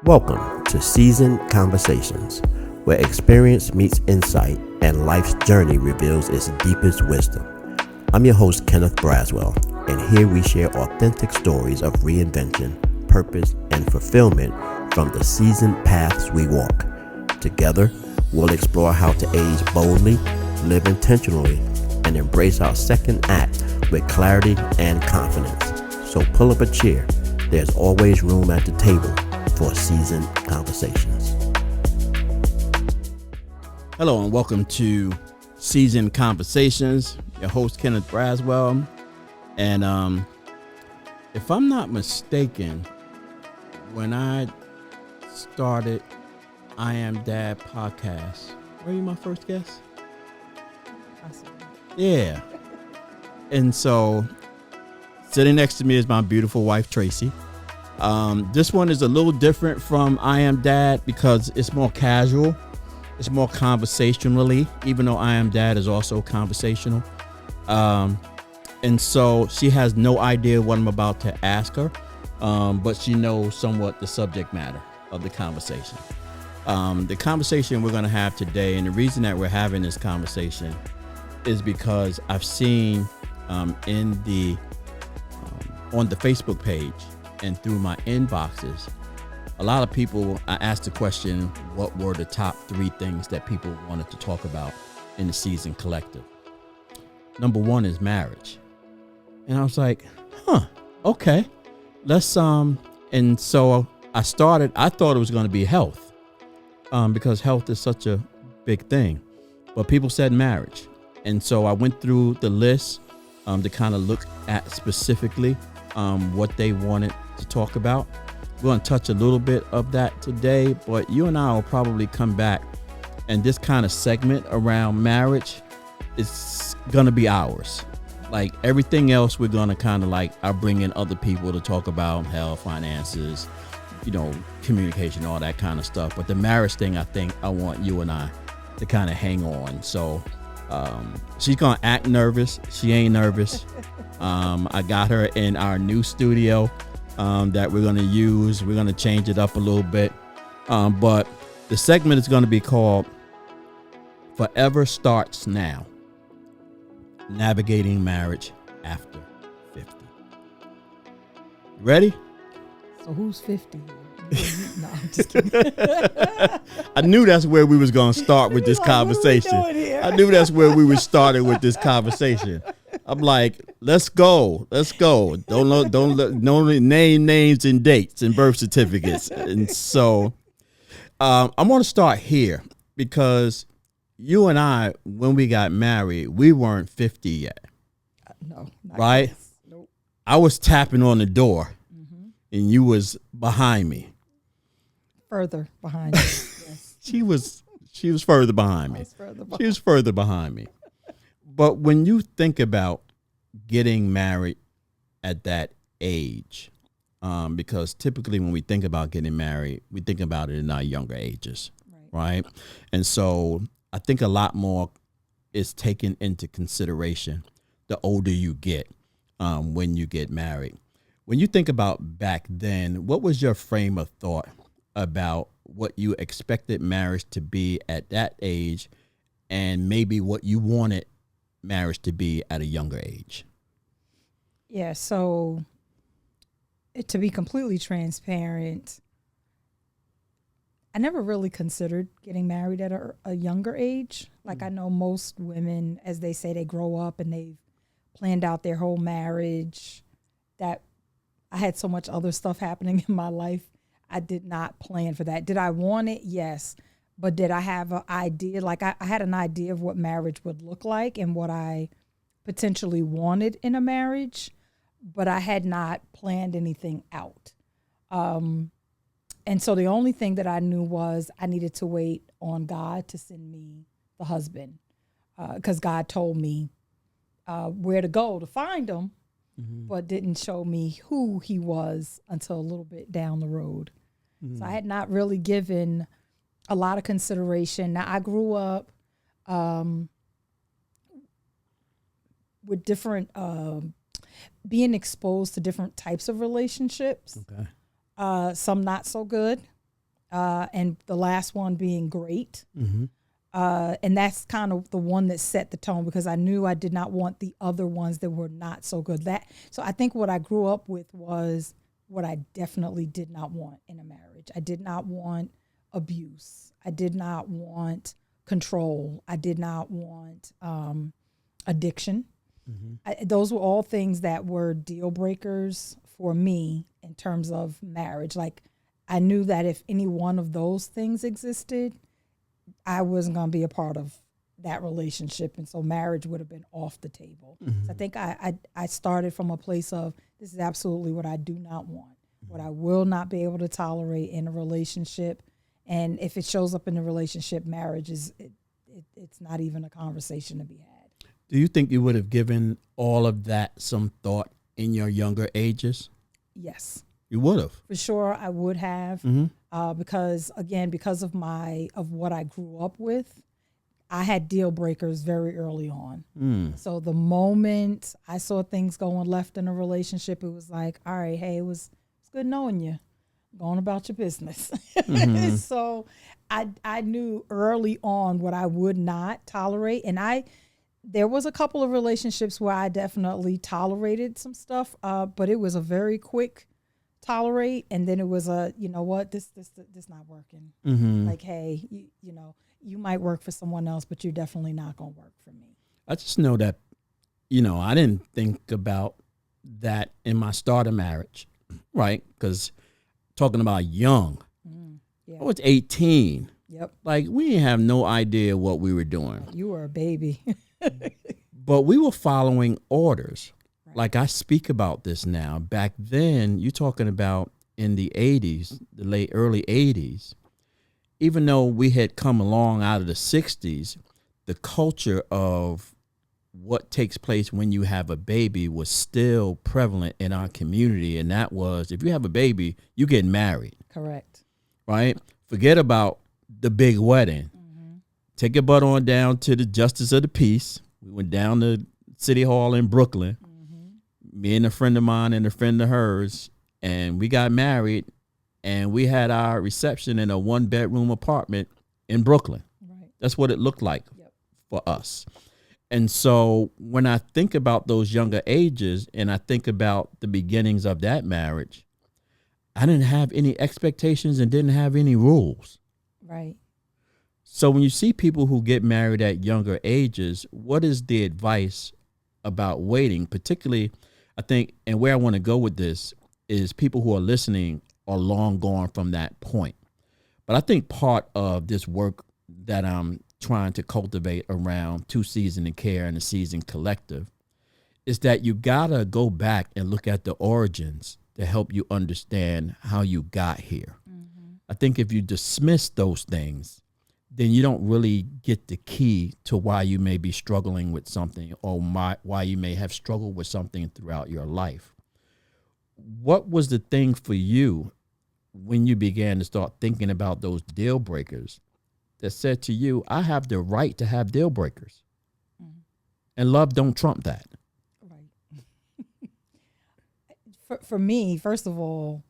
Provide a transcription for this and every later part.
Welcome to Seasoned Conversations, where experience meets insight and life's journey reveals its deepest wisdom. I'm your host, Kenneth Braswell, and here we share authentic stories of reinvention, purpose, and fulfillment from the seasoned paths we walk. Together, we'll explore how to age boldly, live intentionally, and embrace our second act with clarity and confidence. So pull up a chair. There's always room at the table for Seasoned Conversations. Hello and welcome to Seasoned Conversations. Your host, Kenneth Braswell. And if I'm not mistaken, when I started I Am Dad podcast, were you my first guest? Yeah. And so sitting next to me is my beautiful wife, Tracy. This one is a little different from I Am Dad because it's more casual. It's more conversationally, even though I Am Dad is also conversational. And so she has no idea what I'm about to ask her, but she knows somewhat the subject matter of the conversation. The conversation we're going to have today, and the reason that we're having this conversation is because I've seen on the Facebook page and through my inboxes, a lot of people, I asked the question, what were the top 3 things that people wanted to talk about in the Season Collective? Number 1 is marriage. And I was like, okay, let's, and so I thought it was going to be health, because health is such a big thing, but people said marriage. And so I went through the list, to kind of look at specifically, what they wanted to talk about. We're going to touch a little bit of that today, but you and I will probably come back, and this kind of segment around marriage is going to be ours. Like everything else, we're going to kind of I'll bring in other people to talk about health, finances, communication, all that kind of stuff. But the marriage thing, I think I want you and I to kind of hang on. So she's going to act nervous. She ain't nervous. I got her in our new studio that we're going to use. We're going to change it up a little bit. But the segment is going to be called Forever Starts Now. Navigating Marriage After 50. Ready? So who's 50? No, I'm just kidding. I knew that's where we was going to start with this conversation. I knew that's where we were starting with this conversation. I'm like, let's go. Don't name names and dates and birth certificates. And so I want to start here because you and I, when we got married, we weren't 50 yet. No. Right? Yet. Nope. I was tapping on the door, and you was behind me. Further behind you. Yes. She was further behind me. She was further behind me. But when you think about getting married at that age, because typically when we think about getting married, we think about it in our younger ages, right? And so I think a lot more is taken into consideration the older you get when you get married. When you think about back then, what was your frame of thought about what you expected marriage to be at that age and maybe what you wanted marriage to be at a younger age? Yeah, so to be completely transparent, I never really considered getting married at a younger age. Like I know most women, as they say, they grow up and they've planned out their whole marriage. That I had so much other stuff happening in my life. I did not plan for that. Did I want it? Yes. But did I have an idea? Like I had an idea of what marriage would look like and what I potentially wanted in a marriage, but I had not planned anything out. And so the only thing that I knew was I needed to wait on God to send me the husband, because God told me where to go to find him, but didn't show me who he was until a little bit down the road. So I had not really given a lot of consideration. Now I grew up with different, being exposed to different types of relationships. Okay. Some not so good. and the last one being great. Mm-hmm. And that's kind of the one that set the tone, because I knew I did not want the other ones that were not so good. So I think what I grew up with was what I definitely did not want in a marriage. I did not want abuse. I did not want control. I did not want addiction. Mm-hmm. Those were all things that were deal breakers for me in terms of marriage. Like, I knew that if any one of those things existed, I wasn't going to be a part of that relationship. And so marriage would have been off the table. Mm-hmm. So I think I started from a place of, this is absolutely what I do not want, what I will not be able to tolerate in a relationship. And if it shows up in a relationship, marriage it's not even a conversation to be had. Do you think you would have given all of that some thought in your younger ages? Yes. You would have. For sure, I would have. Mm-hmm. Because of what I grew up with, I had deal breakers very early on. So the moment I saw things going left in a relationship, it was like, all right, hey, it's good knowing you. Go on about your business. Mm-hmm. So I knew early on what I would not tolerate. And there was a couple of relationships where I definitely tolerated some stuff, but it was a very quick tolerate, and then it was you know what, this not working. Mm-hmm. Like, hey, you might work for someone else, but you're definitely not gonna work for me. I just know that, I didn't think about that in my start of marriage, right? Because talking about young, Yeah. I was 18. Yep. Like, we didn't have no idea what we were doing. You were a baby. But we were following orders. Right. Like, I speak about this now. Back then, you're talking about in the 80s, the early 80s, even though we had come along out of the 60s, the culture of what takes place when you have a baby was still prevalent in our community. And that was, if you have a baby, you get married. Correct. Right? Forget about the big wedding. Mm-hmm. Take your butt on down to the Justice of the Peace. We went down to City Hall in Brooklyn. Mm-hmm. Me and a friend of mine and a friend of hers, and we got married, and we had our reception in a 1-bedroom apartment in Brooklyn. Right. That's what it looked like for us. And so when I think about those younger ages and I think about the beginnings of that marriage, I didn't have any expectations and didn't have any rules. Right. So when you see people who get married at younger ages, what is the advice about waiting? Particularly, I think, and where I want to go with this is people who are listening are long gone from that point. But I think part of this work that I'm trying to cultivate around Two Seasons in Care and the Season Collective is that you gotta go back and look at the origins to help you understand how you got here. Mm-hmm. I think if you dismiss those things, then you don't really get the key to why you may be struggling with something or why you may have struggled with something throughout your life. What was the thing for you when you began to start thinking about those deal breakers that said to you, I have the right to have deal breakers? Mm-hmm. And love don't trump that. Right. For me, first of all,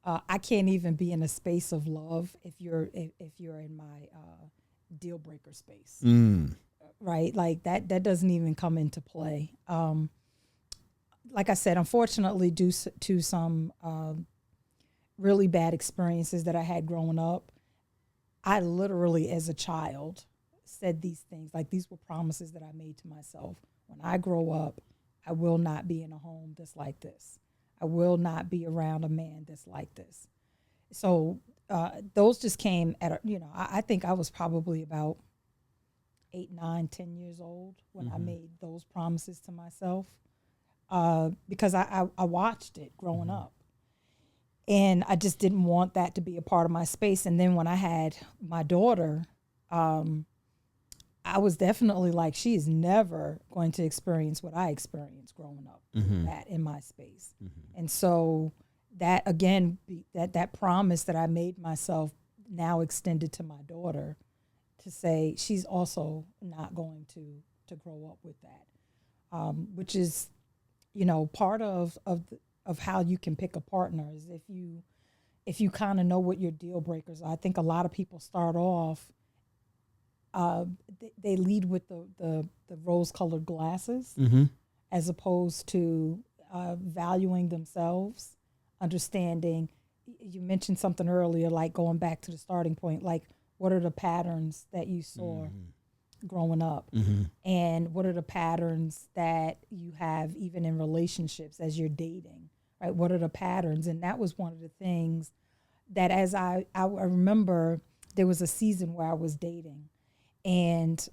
I can't even be in a space of love if you're in my deal breaker space. Right? Like that doesn't even come into play. Like I said, unfortunately, due to some really bad experiences that I had growing up, I literally, as a child, said these things. Like, these were promises that I made to myself. When I grow up, I will not be in a home that's like this. I will not be around a man that's like this. So those just came at I think I was probably about 8, 9, 10 years old when I made those promises to myself, because I watched it growing up. And I just didn't want that to be a part of my space. And then when I had my daughter, I was definitely like, she is never going to experience what I experienced growing up, that in my space. Mm-hmm. And so that, again, that promise that I made myself now extended to my daughter, to say she's also not going to grow up with that, which is, part of how you can pick a partner is if you if you kind of know what your deal breakers are. I think a lot of people start off, they lead with the rose-colored glasses as opposed to valuing themselves, understanding. You mentioned something earlier, like going back to the starting point, like what are the patterns that you saw growing up, and what are the patterns that you have even in relationships as you're dating, right? What are the patterns? And that was one of the things that as I remember there was a season where I was dating, and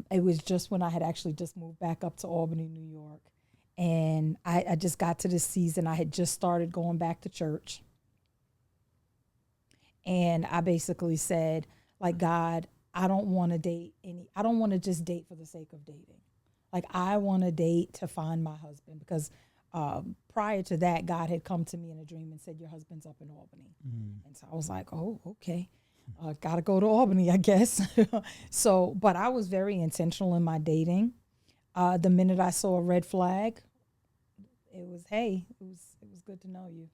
it was just when I had actually just moved back up to Albany, New York. And I just got to this season. I had just started going back to church. And I basically said, like, God, I don't want to just date for the sake of dating. Like, I want to date to find my husband, because prior to that, God had come to me in a dream and said, your husband's up in Albany. And so I was like, oh, okay. Got to go to Albany, I guess. But I was very intentional in my dating. The minute I saw a red flag, it was good to know you.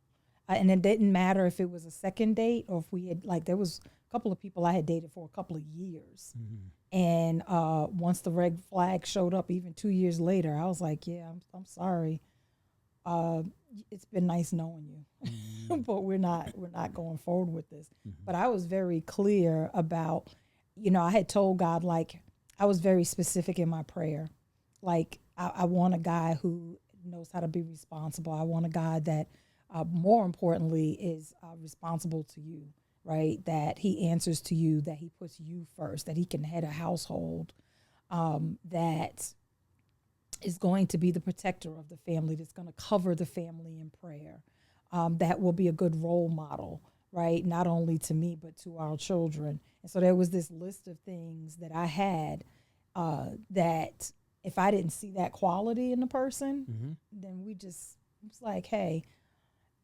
And it didn't matter if it was a second date or if we had, like, there was a couple of people I had dated for a couple of years. And once the red flag showed up, even 2 years later, I was like, yeah, I'm sorry. It's been nice knowing you, but we're not going forward with this. But I was very clear about, I had told God, like, I was very specific in my prayer. Like, I want a guy who knows how to be responsible. I want a guy that, more importantly, is responsible to you, right? That he answers to you, that he puts you first, that he can head a household, that is going to be the protector of the family, that's going to cover the family in prayer, that will be a good role model, right? Not only to me, but to our children. And so there was this list of things that I had that if I didn't see that quality in the person, then it's like, hey,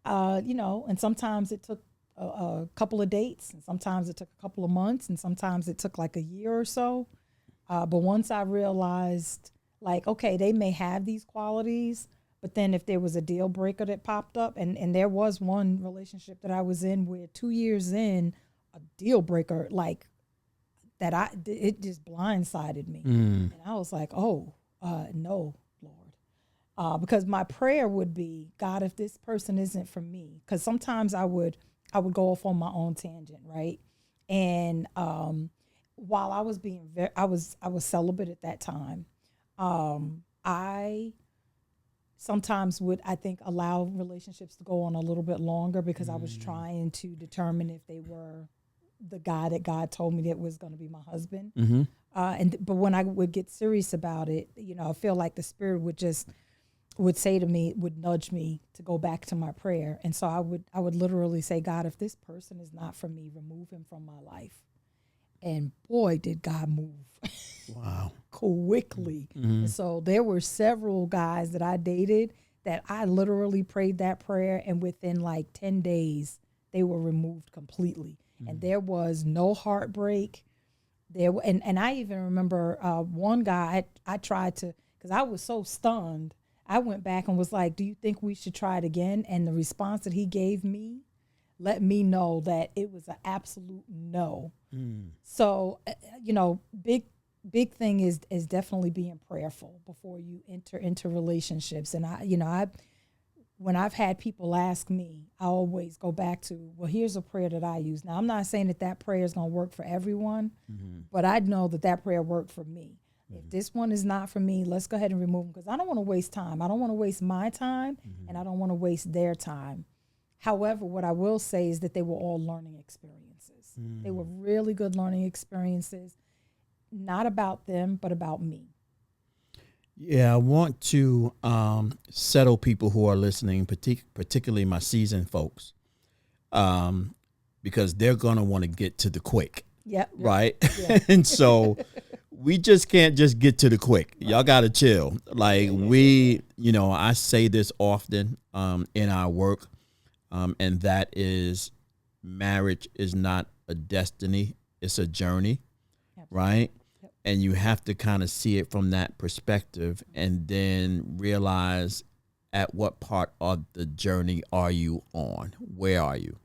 and sometimes it took a couple of dates, and sometimes it took a couple of months, and sometimes it took like a year or so. But once I realized, like, okay, they may have these qualities, but then if there was a deal breaker that popped up, and there was one relationship that I was in where 2 years in, a deal breaker, like, it just blindsided me. And I was like, oh, no, Lord. Because my prayer would be, God, if this person isn't for me, because sometimes I would go off on my own tangent, right? And while I was I was celibate at that time, I sometimes would, I think, allow relationships to go on a little bit longer because I was trying to determine if they were the guy that God told me that was going to be my husband. But when I would get serious about it, I feel like the Spirit would say to me, would nudge me to go back to my prayer. And so I would literally say, God, if this person is not for me, remove him from my life. And boy, did God move. Wow. Quickly. And so there were several guys that I dated that I literally prayed that prayer, and within like 10 days, they were removed completely. And there was no heartbreak. And I even remember one guy, I tried to, because I was so stunned, I went back and was like, do you think we should try it again? And the response that he gave me let me know that it was an absolute no. So, big thing is definitely being prayerful before you enter into relationships. And when I've had people ask me, I always go back to, well, here's a prayer that I use. Now, I'm not saying that prayer is going to work for everyone, but I know that prayer worked for me. If this one is not for me, let's go ahead and remove them, because I don't want to waste time. I don't want to waste my time, and I don't want to waste their time. However, what I will say is that they were all learning experiences. They were really good learning experiences, not about them, but about me. Yeah, I want to settle people who are listening, particularly my seasoned folks, because they're going to want to get to the quick. Yep. Right? Yeah. And so we just can't just get to the quick. Y'all got to chill. Like I say this often in our work, and that is, marriage is not a destiny, it's a journey. Absolutely. Right? Yep. And you have to kind of see it from that perspective, and then realize at what part of the journey are you on? Where are you?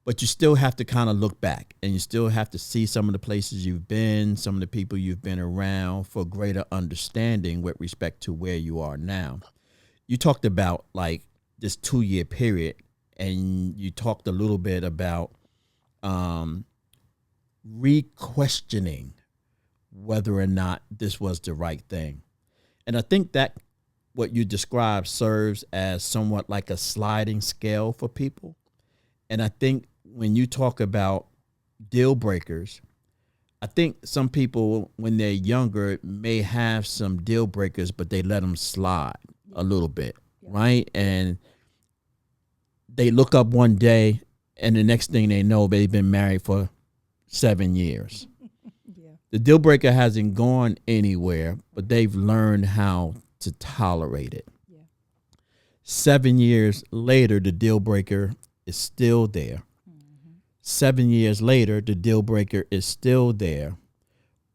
But you still have to kind of look back, and you still have to see some of the places you've been, some of the people you've been around for greater understanding with respect to where you are now. You talked about like this 2-year period, and you talked a little bit about re-questioning whether or not this was the right thing. And I think that what you described serves as somewhat like a sliding scale for people. And I think when you talk about deal breakers, I think some people, when they're younger, may have some deal breakers, but they let them slide a little bit, right? And they look up one day, and the next thing they know, they've been married for 7 years. The deal breaker hasn't gone anywhere, but they've learned how to tolerate it. 7 years later, the deal breaker is still there. 7 years later, the deal breaker is still there,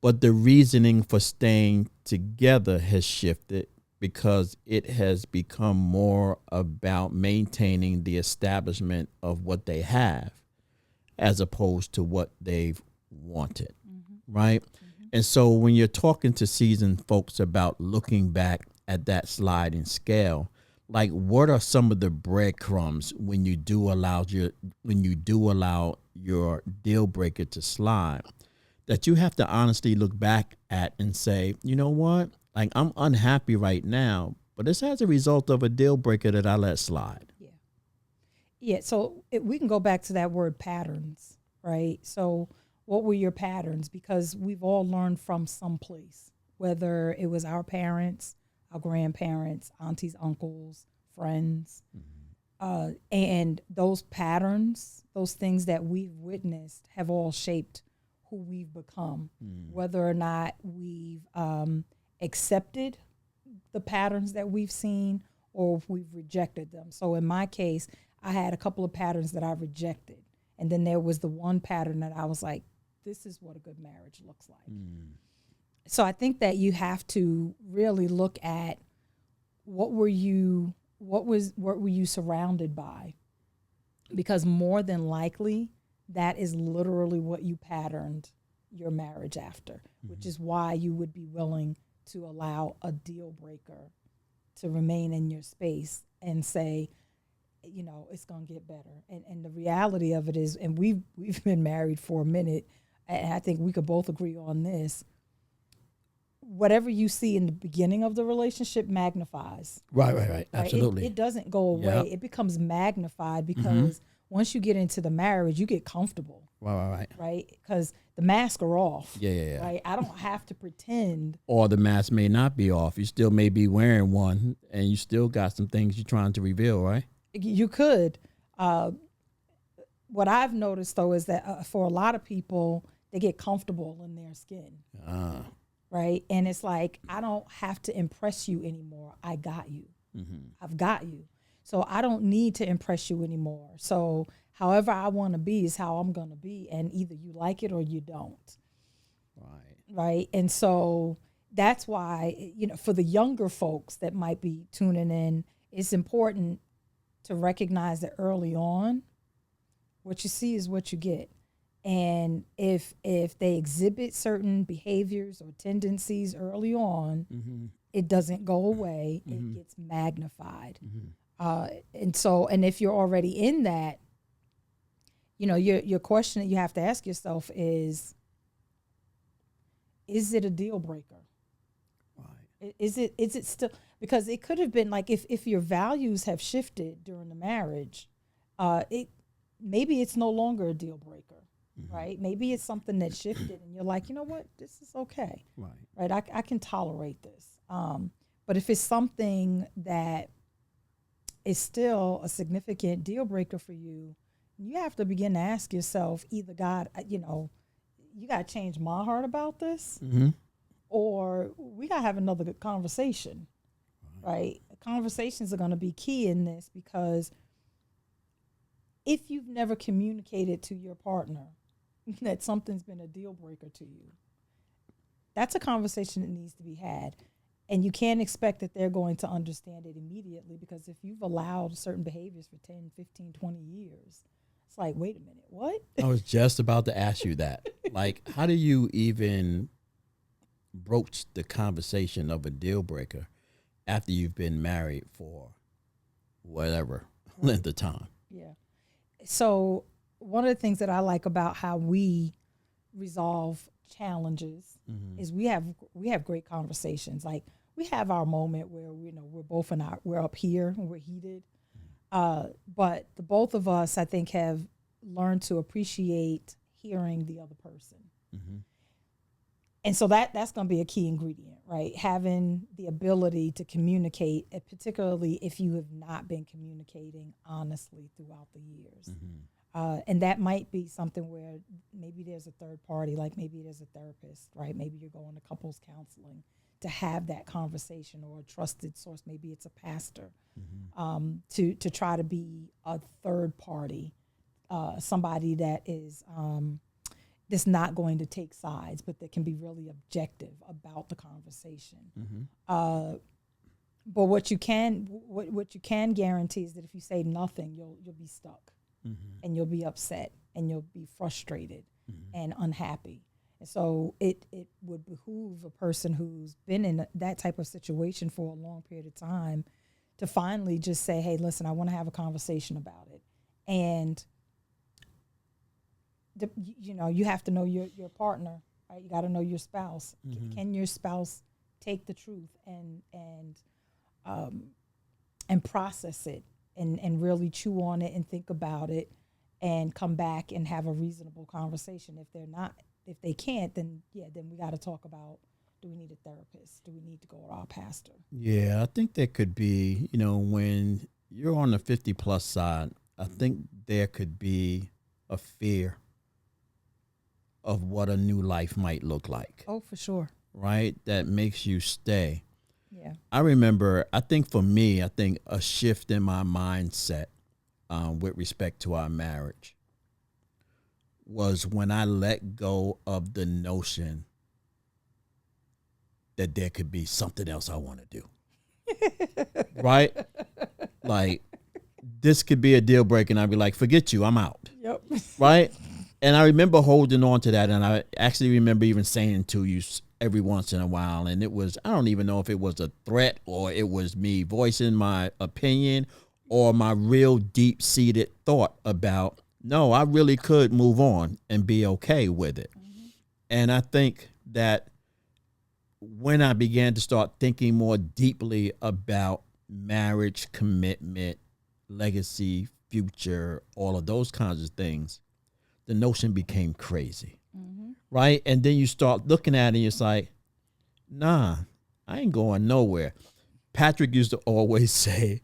but the reasoning for staying together has shifted because it has become more about maintaining the establishment of what they have as opposed to what they've wanted, right? And so when you're talking to seasoned folks about looking back at that sliding scale, like what are some of the breadcrumbs when you do allow your deal breaker to slide that you have to honestly look back at and say, you know what? Like I'm unhappy right now, but it's as a result of a deal breaker that I let slide. Yeah. So we can go back to that word patterns, right? So what were your patterns? Because we've all learned from some place, whether it was our parents, our grandparents, aunties, uncles, friends. And those patterns, those things that we've witnessed have all shaped who we've become, whether or not we've accepted the patterns that we've seen or if we've rejected them. So in my case, I had a couple of patterns that I rejected. And then there was the one pattern that I was like, this is what a good marriage looks like. So I think that you have to really look at what were you surrounded by? Because more than likely, that is literally what you patterned your marriage after, which is why you would be willing to allow a deal breaker to remain in your space and say, you know, it's going to get better. And the reality of it is, and we've been married for a minute, and I think we could both agree on this, whatever you see in the beginning of the relationship magnifies. Right. Absolutely. It doesn't go away. It becomes magnified because once you get into the marriage, you get comfortable. Right? Because the masks are off. Yeah. Right? I don't have to pretend. Or the mask may not be off. You still may be wearing one, and you still got some things you're trying to reveal, right? You could. What I've noticed, though, is that for a lot of people, they get comfortable in their skin. Right? And it's like, I don't have to impress you anymore. I got you. I've got you. So I don't need to impress you anymore. So however I want to be is how I'm going to be. And either you like it or you don't. Right? And so that's why, you know, for the younger folks that might be tuning in, it's important to recognize that early on, what you see is what you get. And if they exhibit certain behaviors or tendencies early on, it doesn't go away. It gets magnified. And if you're already in that, you know, your question that you have to ask yourself is it a deal breaker? Right. Is it still, because it could have been like if your values have shifted during the marriage, maybe it's no longer a deal breaker. Right? Maybe it's something that shifted and you're like, you know what, this is okay. Right? I can tolerate this. But if it's something that is still a significant deal breaker for you, you have to begin to ask yourself, either God, you know, you got to change my heart about this, or we got to have another good conversation. Right? Conversations are going to be key in this, because if you've never communicated to your partner that something's been a deal breaker to you, that's a conversation that needs to be had. And you can't expect that they're going to understand it immediately, because if you've allowed certain behaviors for 10, 15, 20 years, It's like, wait a minute, what? I was just about to ask you that. Like, how do you even broach the conversation of a deal breaker after you've been married for whatever length of time? Yeah. So one of the things that I like about how we resolve challenges is we have great conversations. Like, we have our moment where we're up here and we're heated. But the both of us, I think, have learned to appreciate hearing the other person. And so that's going to be a key ingredient, right? Having the ability to communicate, particularly if you have not been communicating honestly throughout the years. And that might be something where maybe there's a third party, like maybe there's a therapist, right? Maybe you're going to couples counseling to have that conversation, or a trusted source. Maybe it's a pastor, to try to be a third party, somebody that is that's not going to take sides, but that can be really objective about the conversation. But what you can guarantee is that if you say nothing, you'll be stuck, and you'll be upset, and you'll be frustrated and unhappy. And so it would behoove a person who's been in that type of situation for a long period of time to finally just say, hey, listen, I want to have a conversation about it. And you have to know your partner, right? You got to know your spouse. Can your spouse take the truth and process it and really chew on it and think about it and come back and have a reasonable conversation? If they can't, then we got to talk about, do we need a therapist? Do we need to go to our pastor? Yeah, I think there could be, when you're on the 50 plus side, I think there could be a fear of what a new life might look like. Oh, for sure. Right? That makes you stay. Yeah. I remember, I think for me, a shift in my mindset with respect to our marriage was when I let go of the notion that there could be something else I want to do. Right? Like, this could be a deal breaker, and I'd be like, forget you, I'm out. Yep. Right? And I remember holding on to that, and I actually remember even saying to you every once in a while, and it was, I don't even know if it was a threat or it was me voicing my opinion or my real deep-seated thought about, no, I really could move on and be okay with it. And I think that when I began to start thinking more deeply about marriage, commitment, legacy, future, all of those kinds of things, the notion became crazy, right? And then you start looking at it and it's like, nah, I ain't going nowhere. Patrick used to always say,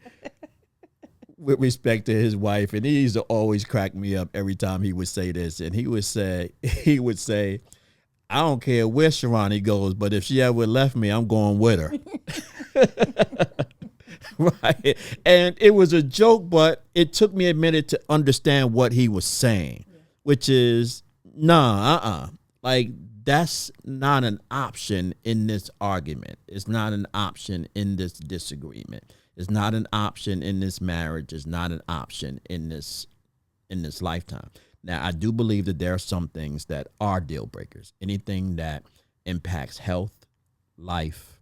with respect to his wife, and he used to always crack me up every time he would say this, and he would say, I don't care where Sharani goes, but if she ever left me, I'm going with her. Right. And it was a joke, but it took me a minute to understand what he was saying, which is, like, that's not an option in this argument. It's not an option in this disagreement. It's not an option in this marriage. It's not an option in this lifetime. Now, I do believe that there are some things that are deal breakers. Anything that impacts health, life,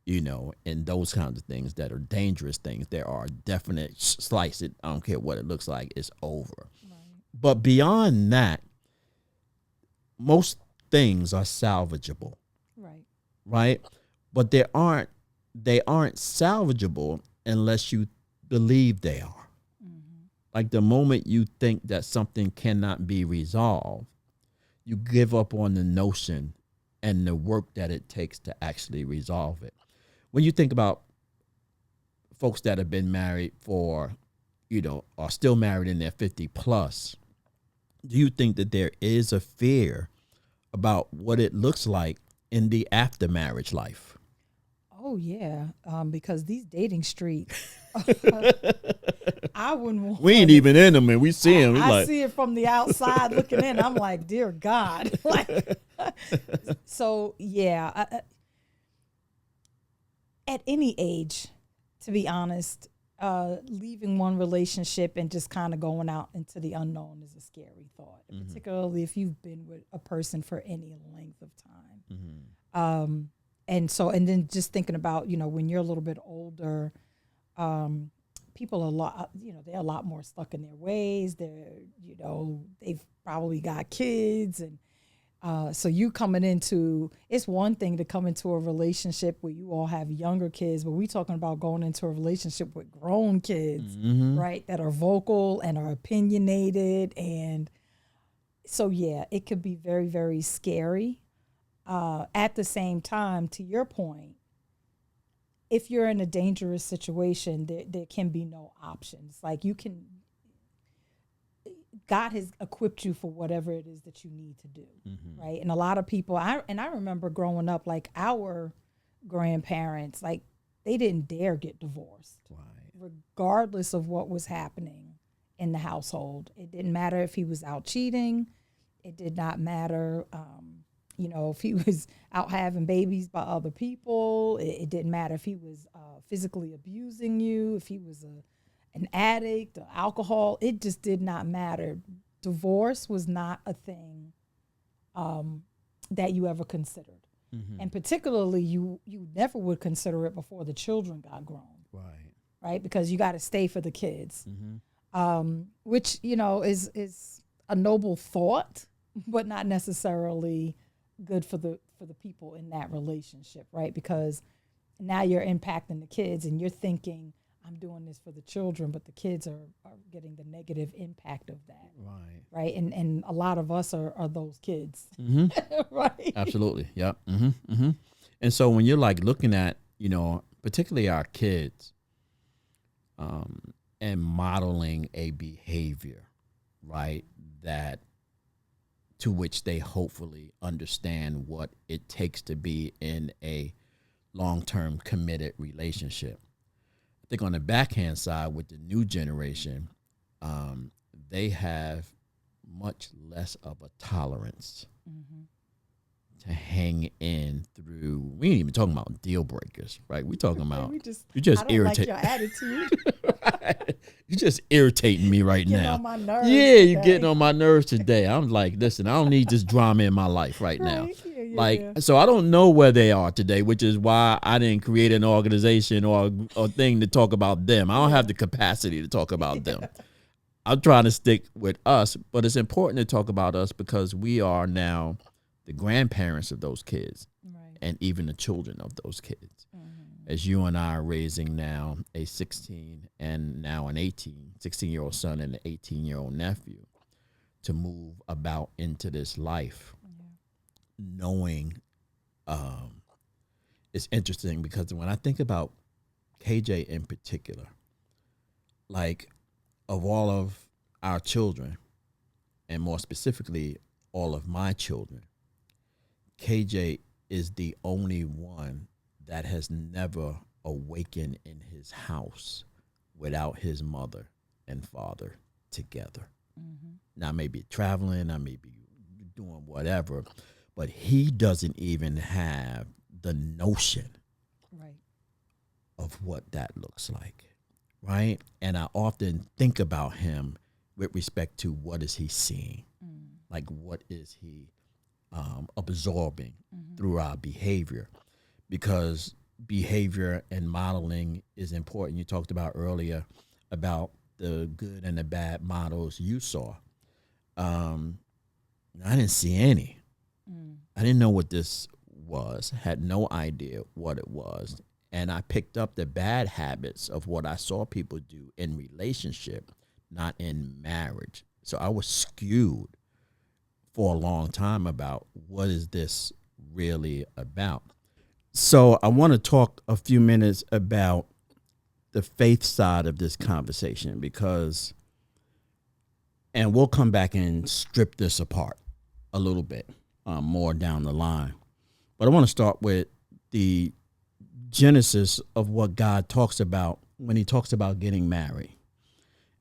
and those kinds of things that are dangerous things, there are definite slice it. I don't care what it looks like, it's over. Right. But beyond that, most things are salvageable. Right. Right? But they aren't salvageable unless you believe they are. Like, the moment you think that something cannot be resolved, you give up on the notion and the work that it takes to actually resolve it. When you think about folks that have been married for, are still married in their 50 plus, do you think that there is a fear about what it looks like in the after marriage life? Oh, yeah, because these dating streets, I wouldn't want. We ain't even in them, and we see them. I see it from the outside looking in. I'm like, dear God. So, yeah, at any age, to be honest, leaving one relationship and just kind of going out into the unknown is a scary thought, particularly if you've been with a person for any length of time. And then just thinking about, when you're a little bit older, people they're a lot more stuck in their ways. They've probably got kids, and so you coming into, it's one thing to come into a relationship where you all have younger kids, but we talking about going into a relationship with grown kids, right? That are vocal and are opinionated. And so, yeah, it could be very, very scary. At the same time, to your point, if you're in a dangerous situation, there can be no options. Like God has equipped you for whatever it is that you need to do, right? And a lot of people, I remember growing up, like our grandparents, like they didn't dare get divorced, regardless of what was happening in the household. It didn't matter if he was out cheating. It did not matter, if he was out having babies by other people. It didn't matter if he was physically abusing you, if he was an addict or alcohol. It just did not matter. Divorce was not a thing that you ever considered. And particularly you never would consider it before the children got grown. Right? Because you got to stay for the kids. Which, is a noble thought, but not necessarily good for the people in that relationship, right? Because now you're impacting the kids and you're thinking, I'm doing this for the children, but the kids are getting the negative impact of that. Right. And a lot of us are those kids. Right. Absolutely. Yep. And so when you're like looking at, particularly our kids, and modeling a behavior, right, that to which they hopefully understand what it takes to be in a long-term committed relationship. I think on the backhand side with the new generation, they have much less of a tolerance to hang in through. We ain't even talking about deal breakers, right? We talking about you just irritate. Like your attitude. Right. You just irritating me right getting now. On my nerves you're getting on my nerves today. I'm like, listen, I don't need this drama in my life right now. Yeah. So I don't know where they are today, which is why I didn't create an organization or thing to talk about them. I don't have the capacity to talk about them. I'm trying to stick with us, but it's important to talk about us because we are now the grandparents of those kids, and even the children of those kids. As you and I are raising now a 16 and now an 16-year-old son and an 18-year-old nephew to move about into this life, knowing it's interesting because when I think about KJ in particular, like of all of our children, and more specifically, all of my children, KJ is the only one that has never awakened in his house without his mother and father together. Now, I may be traveling, I may be doing whatever, but he doesn't even have the notion of what that looks like, right? And I often think about him with respect to what is he seeing? Like, what is he absorbing through our behavior? Because behavior and modeling is important. You talked about earlier about the good and the bad models you saw. I didn't see any. I didn't know what this was, had no idea what it was. And I picked up the bad habits of what I saw people do in relationship, not in marriage. So I was skewed for a long time about what is this really about. So I want to talk a few minutes about the faith side of this conversation because, and we'll come back and strip this apart a little bit more down the line. But I want to start with the genesis of what God talks about when he talks about getting married.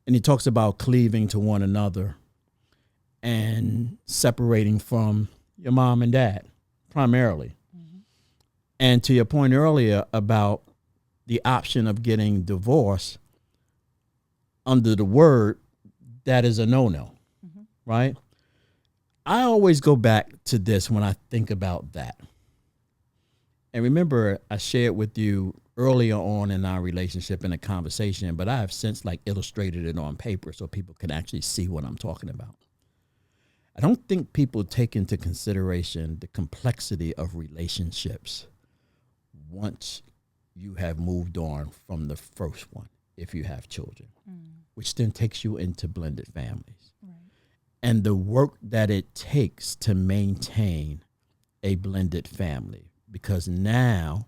And he talks about cleaving to one another and separating from your mom and dad, primarily. And to your point earlier about the option of getting divorced, under the word, that is a no-no, right? I always go back to this when I think about that. And remember, I shared with you earlier on in our relationship in a conversation, but I have since like illustrated it on paper so people can actually see what I'm talking about. I don't think people take into consideration the complexity of relationships once you have moved on from the first one, if you have children, which then takes you into blended families. Right. And the work that it takes to maintain a blended family, because now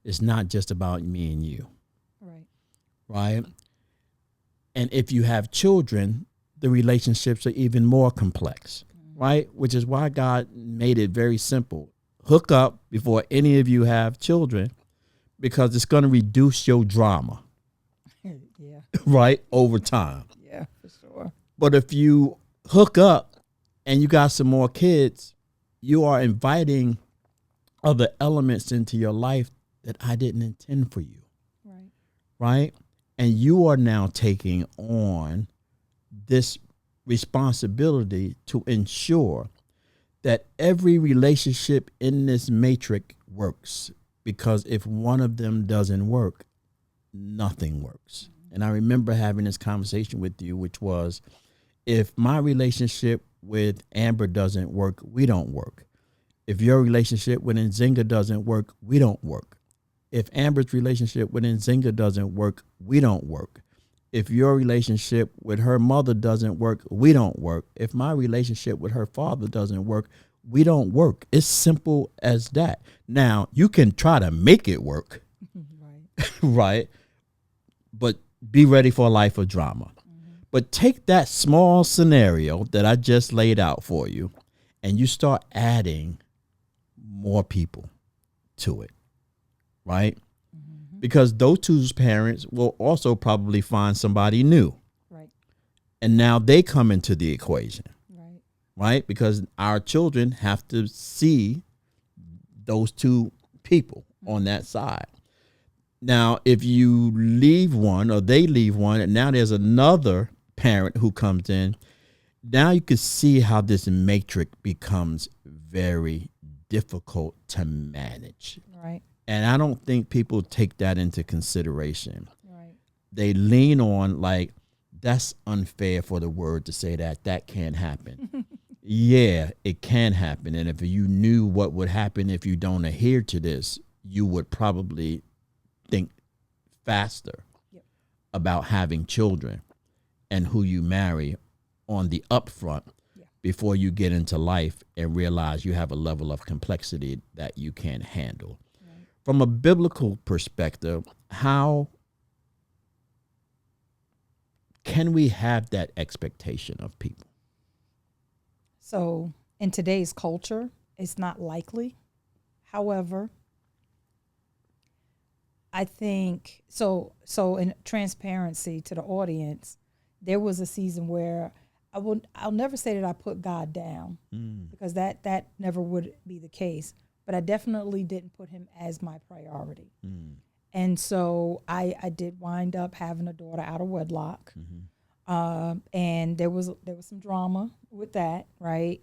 it's not just about me and you. Right. Right. And if you have children, the relationships are even more complex, right? Which is why God made it very simple. Hook up before any of you have children, because it's going to reduce your drama. Yeah. Right? Over time. Yeah, for sure. But if you hook up and you got some more kids, you are inviting other elements into your life that I didn't intend for you. Right. Right? And you are now taking on this responsibility to ensure that every relationship in this matrix works, because if one of them doesn't work, nothing works. And I remember having this conversation with you, which was, if my relationship with Amber doesn't work, we don't work. If your relationship with Nzinga doesn't work, we don't work. If Amber's relationship with Nzinga doesn't work, we don't work. If your relationship with her mother doesn't work, we don't work. If my relationship with her father doesn't work, we don't work. It's simple as that. Now, you can try to make it work, right? Right? But be ready for a life of drama. But take that small scenario that I just laid out for you, and you start adding more people to it, right? Because those two parents will also probably find somebody new. Right. And now they come into the equation. Right. Right? Because our children have to see those two people on that side. Now, if you leave one or they leave one, and now there's another parent who comes in, now you can see how this matrix becomes very difficult to manage. Right. And I don't think people take that into consideration. Right. They lean on like, that's unfair for the word to say that. That can't happen. Yeah, it can happen. And if you knew what would happen if you don't adhere to this, you would probably think faster about having children and who you marry on the upfront before you get into life and realize you have a level of complexity that you can't handle. From a biblical perspective, how can we have that expectation of people? So in today's culture, it's not likely. However, I think, so in transparency to the audience, there was a season where I'll never say that I put God down, because that never would be the case. But I definitely didn't put him as my priority. And so I did wind up having a daughter out of wedlock. And there was some drama with that, right?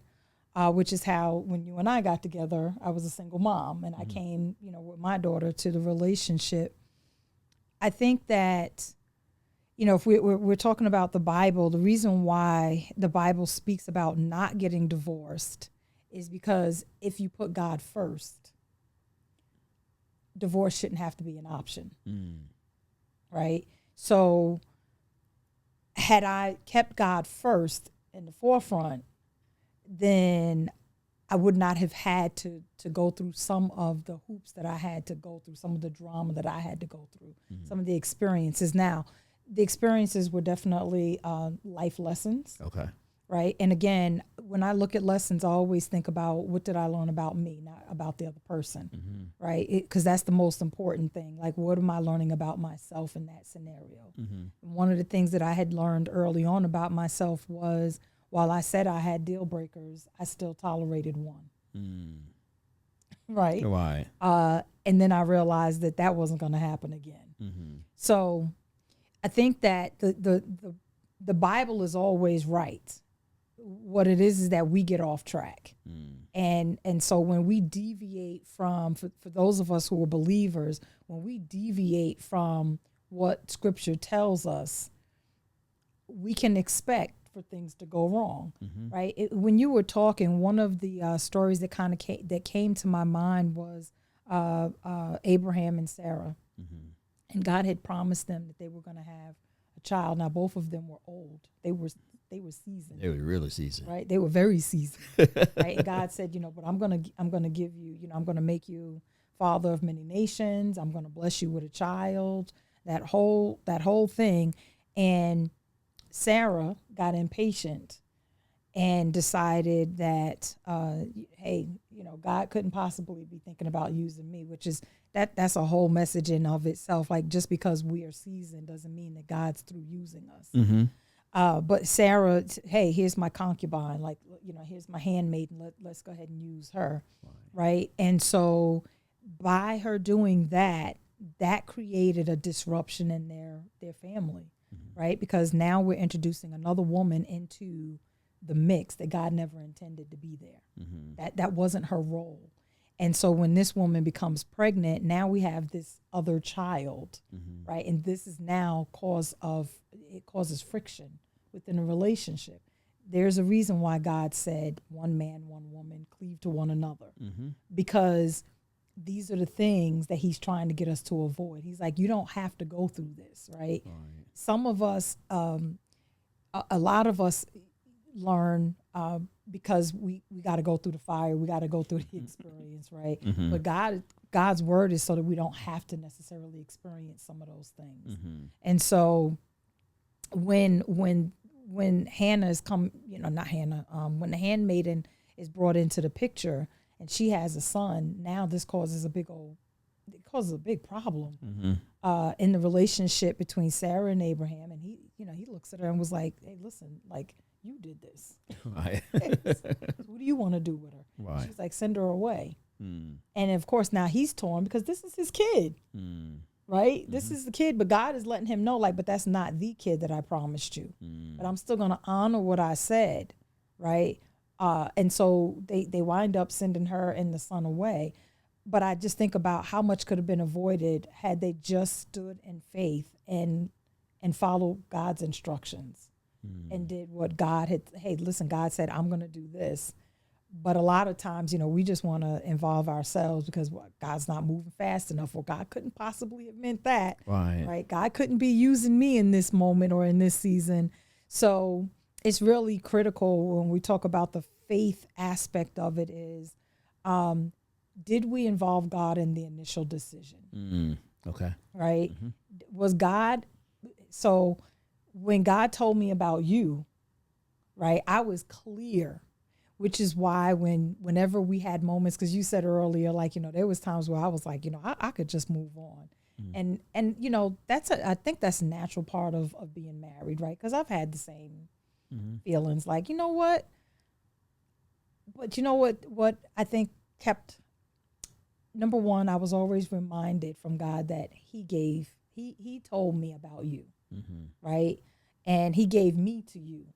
Which is how, when you and I got together, I was a single mom, and I came, with my daughter to the relationship. I think that, if we're talking about the Bible, the reason why the Bible speaks about not getting divorced is because if you put God first, divorce shouldn't have to be an option, right? So had I kept God first in the forefront, then I would not have had to go through some of the hoops that I had to go through, some of the drama that I had to go through, some of the experiences. Now, the experiences were definitely life lessons. Okay. Right. And again, when I look at lessons, I always think about, what did I learn about me, not about the other person. Right. Because that's the most important thing. Like, what am I learning about myself in that scenario? One of the things that I had learned early on about myself was, while I said I had deal breakers, I still tolerated one. Right. Right. And then I realized that wasn't going to happen again. So I think that the Bible is always right. What it is that we get off track. And so when we deviate from, for those of us who are believers, when we deviate from what Scripture tells us, we can expect for things to go wrong, right? When you were talking, one of the stories that kind of came to my mind was Abraham and Sarah, and God had promised them that they were going to have a child. Now both of them were old; they were seasoned. They were really seasoned, right? They were very seasoned, right? And God said, but I'm gonna give you, I'm gonna make you father of many nations. I'm gonna bless you with a child. That whole thing, and Sarah got impatient and decided that, hey, God couldn't possibly be thinking about using me, which is that's a whole message in of itself. Like, just because we are seasoned doesn't mean that God's through using us. But Sarah, hey, here's my concubine, like, here's my handmaiden. Let's go ahead and use her, right? And so by her doing that, that created a disruption in their family, right? Because now we're introducing another woman into the mix that God never intended to be there. That wasn't her role. And so when this woman becomes pregnant, now we have this other child, right? And this is now it causes friction within a relationship. There's a reason why God said one man, one woman, cleave to one another, because these are the things that he's trying to get us to avoid. He's like, you don't have to go through this, right? Some of us, a lot of us learn because we got to go through the fire. We got to go through the experience, right? But God's word is so that we don't have to necessarily experience some of those things. And so when Hannah is not Hannah, when the handmaiden is brought into the picture and she has a son, now this causes a big problem in the relationship between Sarah and Abraham. And he looks at her and was like, hey, listen, like, you did this. Right. What do you want to do with her? Right. She's like, send her away. And of course now he's torn because this is his kid. Right? This is the kid, but God is letting him know, like, but that's not the kid that I promised you. But I'm still going to honor what I said, right? And so they wind up sending her and the son away. But I just think about how much could have been avoided had they just stood in faith and followed God's instructions and did what God had. Hey, listen, God said, I'm going to do this. But a lot of times, we just want to involve ourselves because God's not moving fast enough, or God couldn't possibly have meant that. Right? God couldn't be using me in this moment or in this season. So it's really critical when we talk about the faith aspect of it is, did we involve God in the initial decision? Okay. Right? Was God, so when God told me about you, right, I was clear. Which is why whenever we had moments, because you said earlier, like, there was times where I was like, I could just move on. And I think that's a natural part of being married, right? Because I've had the same feelings, like, what? But what I think kept, number one, I was always reminded from God that he told me about you, right? And he gave me to you.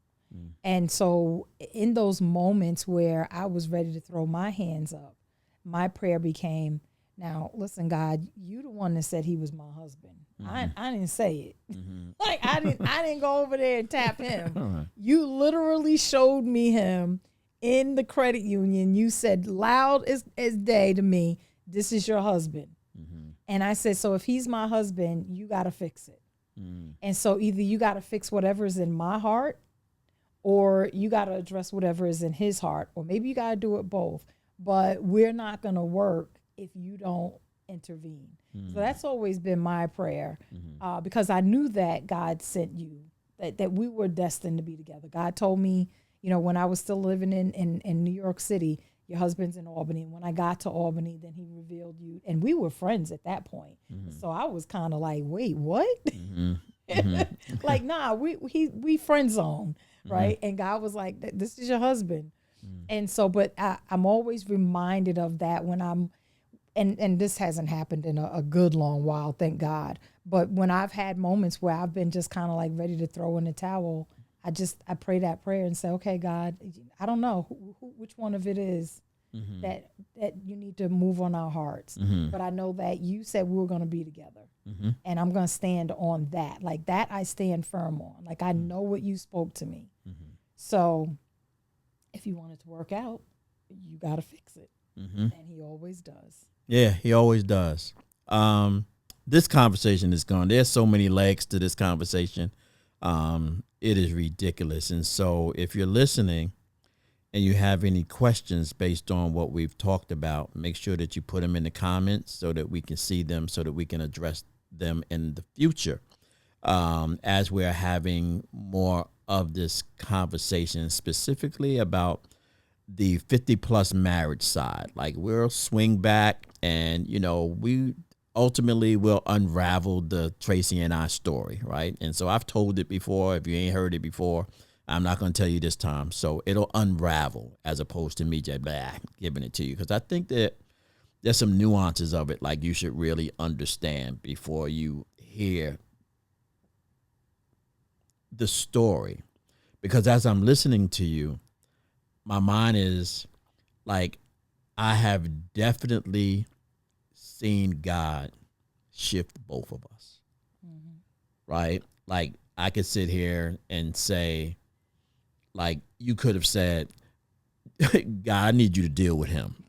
And so in those moments where I was ready to throw my hands up, my prayer became, now, listen, God, you the one that said he was my husband. I didn't say it. Like, I didn't go over there and tap him. You literally showed me him in the credit union. You said loud as day to me, this is your husband. And I said, so if he's my husband, you got to fix it. And so either you got to fix whatever's in my heart, or you got to address whatever is in his heart, or maybe you got to do it both. But we're not going to work if you don't intervene. So that's always been my prayer, because I knew that God sent you, that we were destined to be together. God told me, when I was still living in New York City, your husband's in Albany. And when I got to Albany, then he revealed you. And we were friends at that point. So I was kind of like, wait, what? Like, nah, we friend zone. Right. And God was like, this is your husband. And so, but I'm always reminded of that when and this hasn't happened in a good long while, thank God. But when I've had moments where I've been just kind of like ready to throw in the towel, I pray that prayer and say, okay, God, I don't know which one of it is that you need to move on our hearts. But I know that you said we were going to be together. And I'm going to stand on that. Like that I stand firm on. Like I know what you spoke to me. So if you want it to work out, you got to fix it. And he always does. Yeah, he always does. This conversation is gone. There's so many legs to this conversation. It is ridiculous. And so if you're listening and you have any questions based on what we've talked about, make sure that you put them in the comments so that we can see them, so that we can address them in the future. As we're having more of this conversation, specifically about the 50 plus marriage side. Like we'll swing back and, we ultimately will unravel the Tracy and I story, right? And so I've told it before. If you ain't heard it before, I'm not going to tell you this time. So it'll unravel as opposed to me just giving it to you. Because I think that there's some nuances of it like you should really understand before you hear the story. Because as I'm listening to you, my mind is like, I have definitely seen God shift both of us, right? Like I could sit here and say, like you could have said, God, I need you to deal with him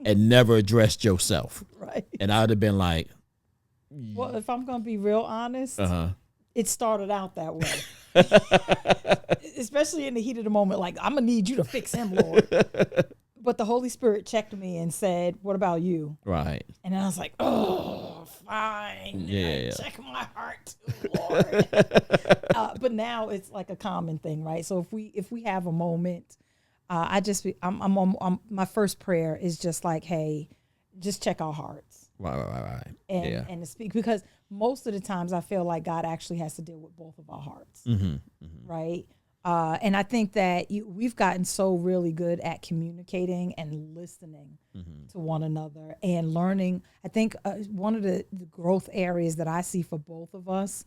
and never addressed yourself. Right. And I would have been like, well, if I'm going to be real honest, it started out that way. Especially in the heat of the moment, like, I'm going to need you to fix him, Lord. But the Holy Spirit checked me and said, what about you? Right. And then I was like, oh, fine. Yeah. Check my heart too, Lord. But now it's like a common thing, right? So if we have a moment, my first prayer is just like, hey, just check our hearts. Right. And to speak, because most of the times I feel like God actually has to deal with both of our hearts, right? And I think that we've gotten so really good at communicating and listening to one another and learning. I think one of the growth areas that I see for both of us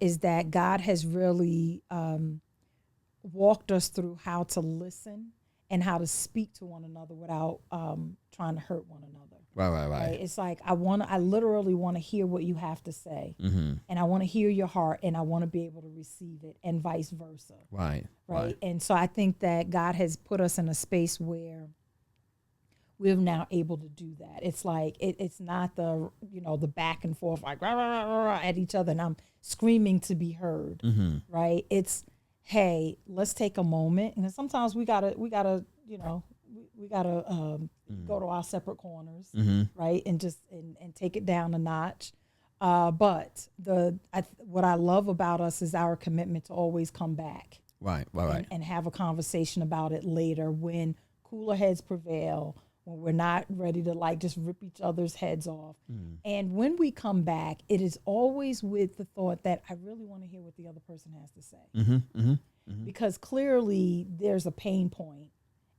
is that God has really walked us through how to listen and how to speak to one another without trying to hurt one another. Right. It's like I literally want to hear what you have to say, and I want to hear your heart, and I want to be able to receive it, and vice versa. Right. And so I think that God has put us in a space where we're now able to do that. It's like it's not the the back and forth like rah, rah, rah, rah, at each other, and I'm screaming to be heard. Right. It's hey, let's take a moment, and sometimes we gotta go to our separate corners, right, and just and take it down a notch. But what I love about us is our commitment to always come back, right, and have a conversation about it later when cooler heads prevail, when we're not ready to like just rip each other's heads off. And when we come back, it is always with the thought that I really want to hear what the other person has to say, because clearly there's a pain point.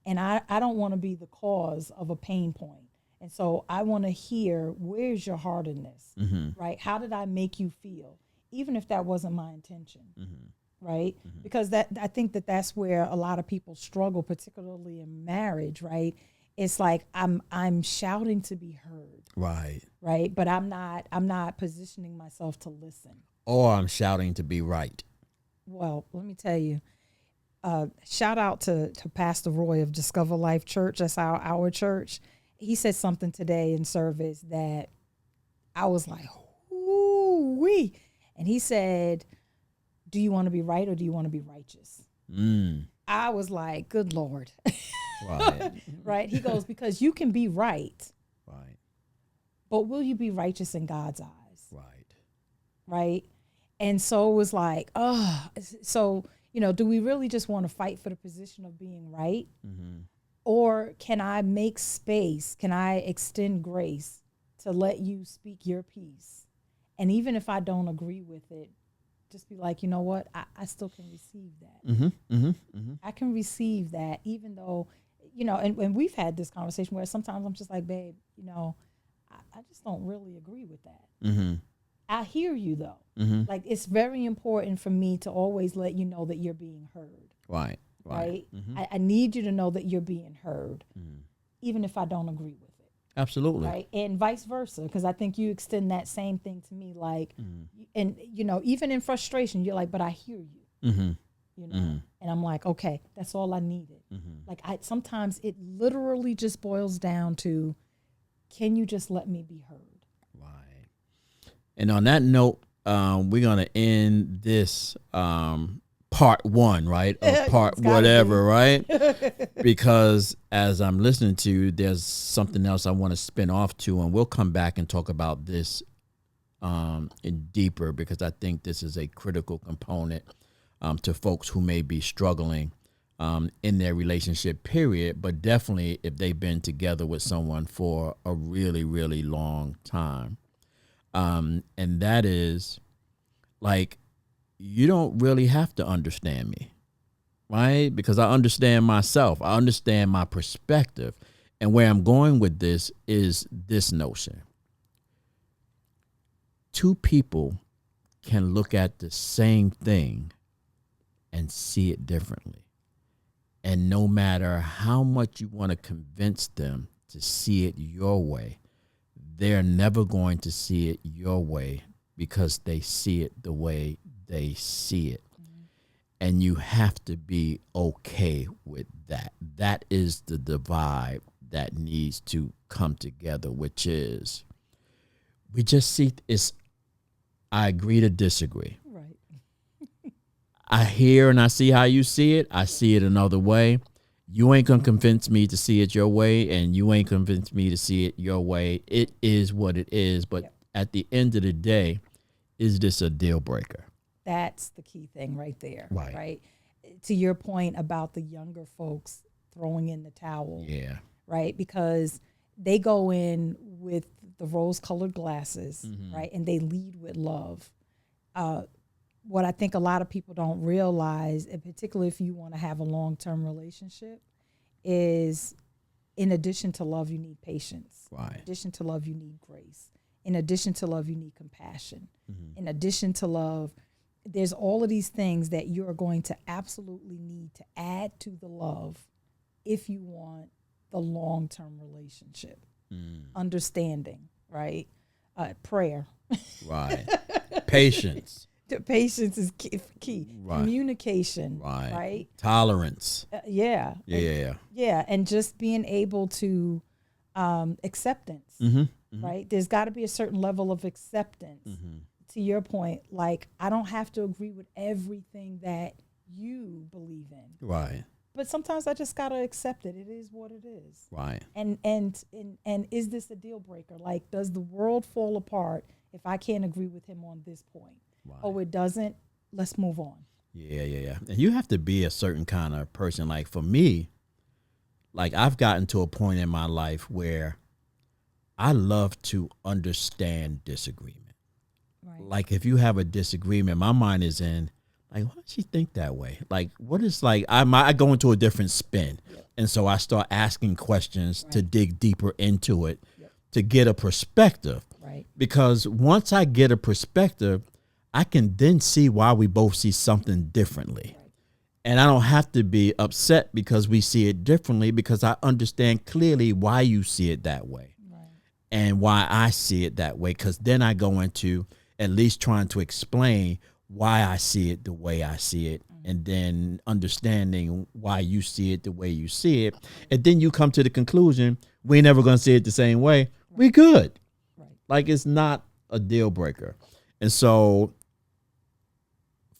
And I don't want to be the cause of a pain point. And so I want to hear, where's your heart in this, right? How did I make you feel? Even if that wasn't my intention, right? Because I think that that's where a lot of people struggle, particularly in marriage, right? It's like I'm shouting to be heard. Right. But I'm not positioning myself to listen. Or I'm shouting to be right. Well, let me tell you. Shout out to Pastor Roy of Discover Life Church. That's our church. He said something today in service that I was like, ooh-wee. And he said, do you want to be right or do you want to be righteous? I was like, good Lord. Right. He goes, because you can be right. But will you be righteous in God's eyes? Right. And so it was like, do we really just want to fight for the position of being right? Or can I make space? Can I extend grace to let you speak your piece? And even if I don't agree with it, just be like, you know what? I still can receive that. I can receive that, even though, and we've had this conversation where sometimes I'm just like, babe, I just don't really agree with that. Mm-hmm. I hear you though. Mm-hmm. Like, it's very important for me to always let you know that you're being heard. Right. Mm-hmm. I need you to know that you're being heard, even if I don't agree with it. Absolutely. Right. And vice versa, because I think you extend that same thing to me, like, and even in frustration, you're like, but I hear you. Mm-hmm. And I'm like, okay, that's all I needed. Like, sometimes it literally just boils down to, can you just let me be heard? Right. And on that note, we're gonna end this part one, right? Of part whatever, right? Because as I'm listening to you, there's something else I want to spin off to, and we'll come back and talk about this in deeper, because I think this is a critical component to folks who may be struggling in their relationship period, but definitely if they've been together with someone for a really, really long time. And that is, like, you don't really have to understand me, right? Because I understand myself. I understand my perspective. And where I'm going with this is this notion. Two people can look at the same thing and see it differently. And no matter how much you want to convince them to see it your way, they're never going to see it your way, because they see it the way they see it. And you have to be okay with that. That is the divide that needs to come together, which is, we just see it's, I agree to disagree. Right. I hear and I see how you see it. I see it another way. You ain't going to convince me to see it your way, and you ain't convinced me to see it your way. It is what it is. But at the end of the day, is this a deal breaker? That's the key thing right there. Right. To your point about the younger folks throwing in the towel. Yeah. Right. Because they go in with the rose-colored glasses, right? And they lead with love. What I think a lot of people don't realize, and particularly if you want to have a long-term relationship, is in addition to love, you need patience. Right. In addition to love, you need grace. In addition to love, you need compassion. In addition to love, there's all of these things that you're going to absolutely need to add to the love if you want the long-term relationship. Understanding, right? Prayer. Right. Patience. The patience is key. Right. Communication. Right. Tolerance. Yeah. And just being able to acceptance. Right. There's got to be a certain level of acceptance. To your point, like, I don't have to agree with everything that you believe in. Right. But sometimes I just gotta accept it. It is what it is. Right. And is this a deal breaker? Like, does the world fall apart if I can't agree with him on this point? Right. Oh, it doesn't? Let's move on. Yeah. And you have to be a certain kind of person. Like, for me, like, I've gotten to a point in my life where I love to understand disagreement. Right. Like, if you have a disagreement, my mind is in, like, why does she think that way? Like, what is, like, I go into a different spin. And so I start asking questions to dig deeper into it to get a perspective. Right. Because once I get a perspective, I can then see why we both see something differently. Right. And I don't have to be upset because we see it differently, because I understand clearly why you see it that way. Right. And why I see it that way. Because then I go into at least trying to explain why I see it the way I see it, and then understanding why you see it the way you see it. And then you come to the conclusion, we're never going to see it the same way. We good. Right. Like, it's not a deal breaker. And so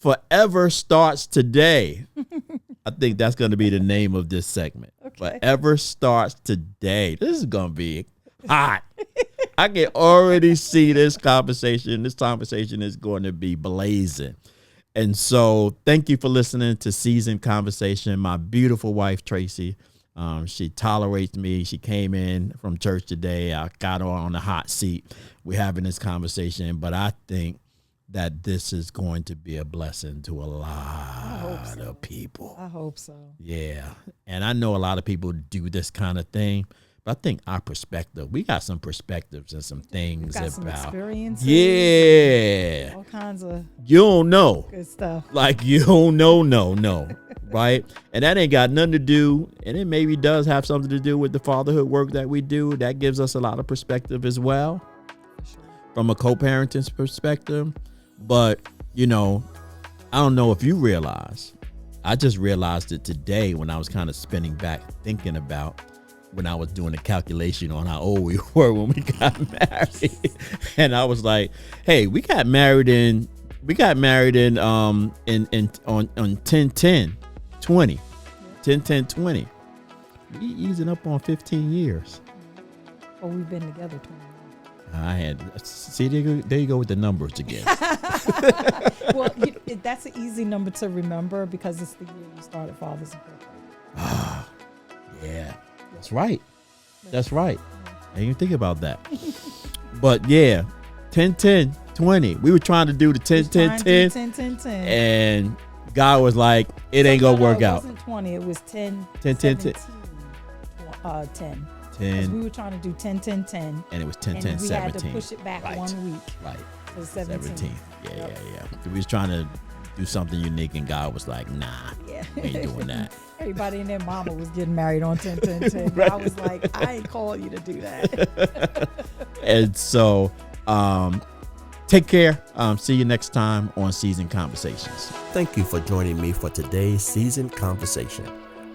forever starts today. I think that's going to be the name of this segment. Okay. Forever starts today. This is going to be hot. I can already see this conversation. This conversation is going to be blazing. And so thank you for listening to Seasoned Conversation. My beautiful wife, Tracy, she tolerates me. She came in from church today. I got her on the hot seat. We're having this conversation. But I think that this is going to be a blessing to a lot of people. I hope so. Yeah. And I know a lot of people do this kind of thing, but I think our perspective, we got some perspectives and some things Got some about. experiences. Yeah. All kinds of You don't know. good stuff. Like you don't know, no. Right? And that ain't got nothing to do, and it maybe does have something to do with the fatherhood work that we do. That gives us a lot of perspective as well from a co-parenting perspective. But, you know, I don't know if you realize, I just realized it today when I was kind of spinning back thinking about when I was doing a calculation on how old we were when we got married. And I was like, hey, we got married on 10-10-20. 10-10-20. We easing up on 15 years. Well, we've been together 20 years. See, there you go with the numbers again. Well, that's an easy number to remember because it's the year you started Fathers Incorporated. Yeah, that's right. That's right. I didn't even think about that. But yeah, 10-10-20. We were trying to do the 10-10-10. 10-10-10. And God was like, it ain't going to work out. It wasn't 20. It was 10, 10-10-10. 10. 10. We were trying to do 10-10-10. And it was And 10-10-17. we had to push it back Right. 1 week. Right. To 17. Yeah. We was trying to do something unique, and God was like, nah, Yeah. we ain't doing that. Everybody and their mama was getting married on 10-10-10. Right. I was like, I ain't call you to do that. And so, take care. See you next time on Seasoned Conversations. Thank you for joining me for today's Seasoned Conversation.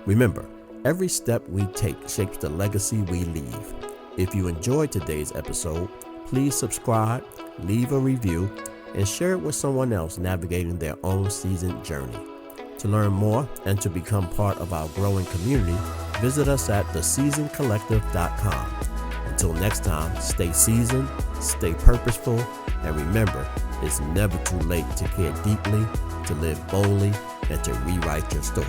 Remember, every step we take shapes the legacy we leave. If you enjoyed today's episode, please subscribe, leave a review, and share it with someone else navigating their own seasoned journey. To learn more and to become part of our growing community, visit us at theseasoncollective.com. Until next time, stay seasoned, stay purposeful, and remember, it's never too late to care deeply, to live boldly, and to rewrite your story.